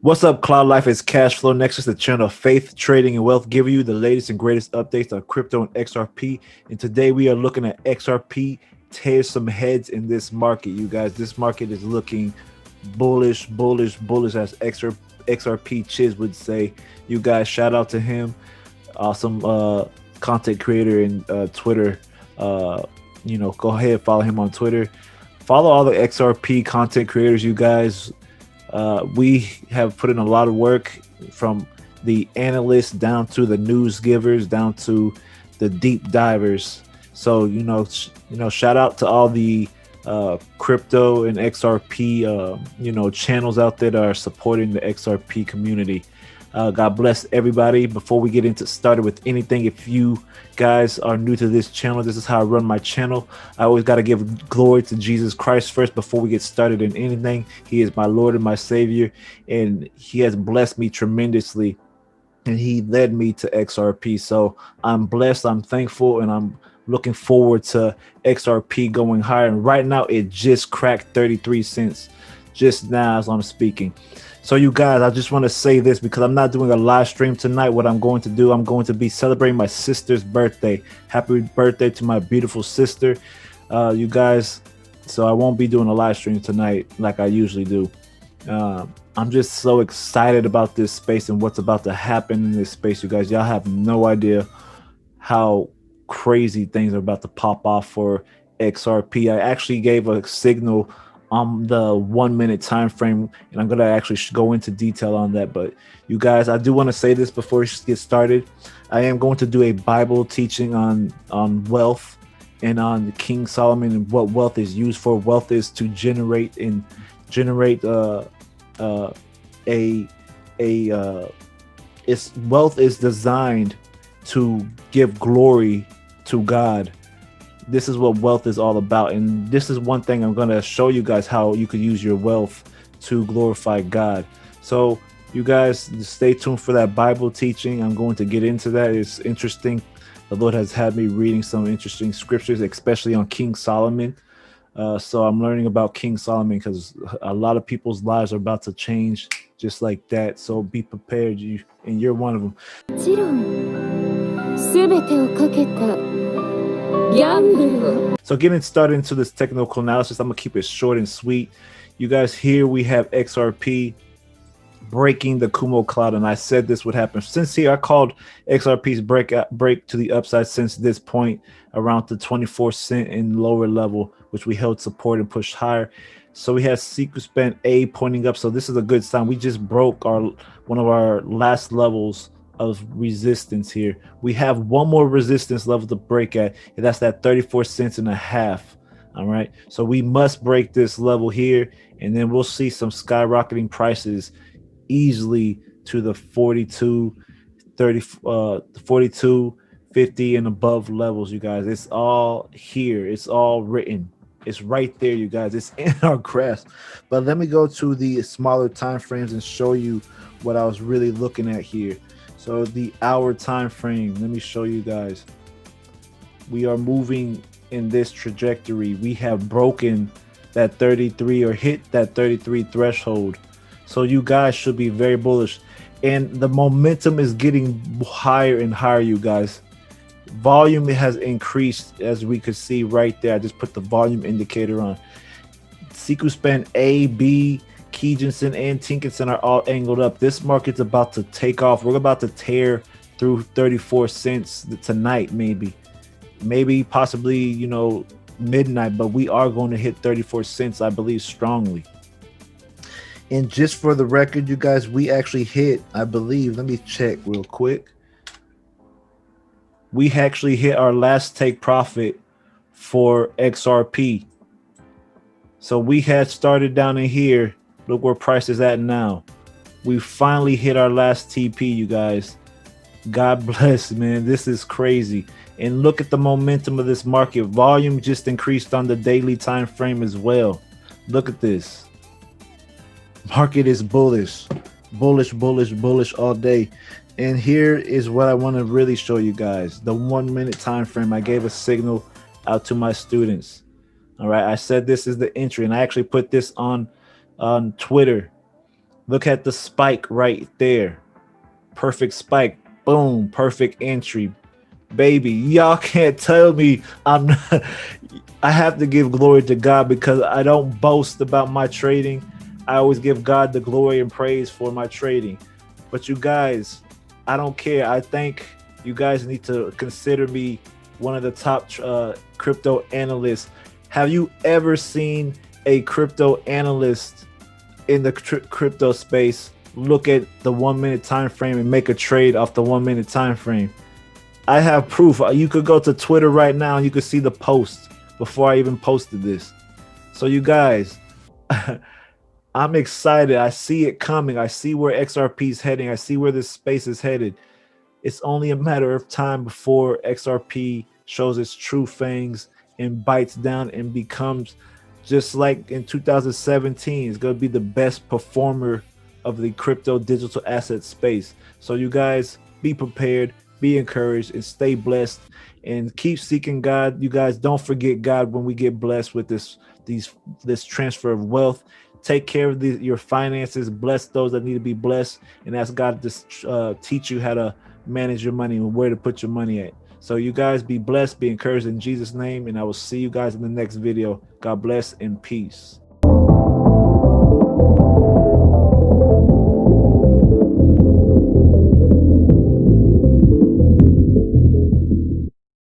What's up, CloudLife? It's Cash Flow Nexus, the channel of faith, trading, and wealth, giving you the latest and greatest updates on crypto and XRP. And today we are looking at XRP tear some heads in this market, you guys. This market is looking bullish, bullish, bullish, as XRP Chiz would say. You guys, shout out to him. Awesome content creator in Twitter. Go ahead, follow him on Twitter. Follow all the XRP content creators, you guys. We have put in a lot of work, from the analysts down to the news givers, down to the deep divers. So, shout out to all the crypto and XRP, channels out there that are supporting the XRP community. God bless everybody. Before we get started with anything, if you guys are new to this channel, this is how I run my channel. I always got to give glory to Jesus Christ first before we get started in anything. He is my Lord and my Savior, and he has blessed me tremendously, and he led me to XRP. So I'm blessed, I'm thankful, and I'm looking forward to XRP going higher. And right now it just cracked 33 cents just now as I'm speaking. So you guys, I just want to say this because I'm not doing a live stream tonight. What I'm going to do, I'm going to be celebrating my sister's birthday. Happy birthday to my beautiful sister, you guys. So I won't be doing a live stream tonight like I usually do. I'm just so excited about this space and what's about to happen in this space, you guys. Y'all have no idea how crazy things are about to pop off for XRP. I actually gave a signal on the 1 minute time frame, and I'm gonna actually go into detail on that. But you guys, I do want to say this before we get started. I am going to do a Bible teaching on wealth and on King Solomon and what wealth is used for. Wealth is to generate wealth is designed to give glory to God. This is what wealth is all about, and this is one thing I'm going to show you guys, how you could use your wealth to glorify God. So you guys, stay tuned for that Bible teaching. I'm going to get into that. It's interesting. The Lord has had me reading some interesting scriptures, especially on King Solomon. So I'm learning about King Solomon because a lot of people's lives are about to change just like that. So be prepared, and you're one of them. So getting started into this technical analysis, I'm gonna keep it short and sweet. You guys, here we have XRP breaking the Kumo cloud, and I said this would happen. Since here, I called XRP's break to the upside since this point around the 24 cent and lower level, which we held support and pushed higher. So we have sequence A pointing up. So this is a good sign. We just broke one of our last levels of resistance here. We have one more resistance level to break at, and that's that 34 cents and a half. All right, so we must break this level here, and then we'll see some skyrocketing prices easily to the 42.50 and above levels, you guys. It's all here, it's all written, it's right there, you guys. It's in our grasp. But let me go to the smaller time frames and show you what I was really looking at here. So the hour time frame, let me show you guys. We are moving in this trajectory. We have broken that 33 or hit that 33 threshold. So you guys should be very bullish. And the momentum is getting higher and higher, you guys. Volume has increased, as we could see right there. I just put the volume indicator on. Sequence A, B, Keejensen and Tinkinson are all angled up. This market's about to take off. We're about to tear through 34 cents tonight, maybe possibly, midnight, but we are going to hit 34 cents, I believe, strongly. And just for the record, you guys, we actually hit, I believe, let me check real quick. We actually hit our last take profit for XRP. So we had started down in here. Look where price is at now. We finally hit our last TP, you guys. God bless, man. This is crazy. And look at the momentum of this market. Volume just increased on the daily time frame as well. Look at this. Market is bullish. Bullish, bullish, bullish all day. And here is what I want to really show you guys. The 1 minute time frame. I gave a signal out to my students. All right. I said this is the entry, and I actually put this on Twitter. Look at the spike right there. Perfect spike. Boom. Perfect entry. Baby, y'all can't tell me I'm not. I have to give glory to God because I don't boast about my trading. I always give God the glory and praise for my trading. But you guys, I don't care. I think you guys need to consider me one of the top crypto analysts. Have you ever seen a crypto analyst in the crypto space look at the 1 minute time frame and make a trade off the 1 minute time frame? I have proof. You could go to Twitter right now and you could see the post before I even posted this. So you guys, I'm excited. I see it coming. I see where XRP is heading. I see where this space is headed. It's only a matter of time before XRP shows its true fangs and bites down and becomes just like in 2017. It's going to be the best performer of the crypto digital asset space. So you guys be prepared, be encouraged, and stay blessed, and keep seeking God. You guys don't forget God when we get blessed with this transfer of wealth. Take care of your finances. Bless those that need to be blessed, and ask God to teach you how to manage your money and where to put your money at. So you guys be blessed, be encouraged in Jesus' name, and I will see you guys in the next video. God bless and peace.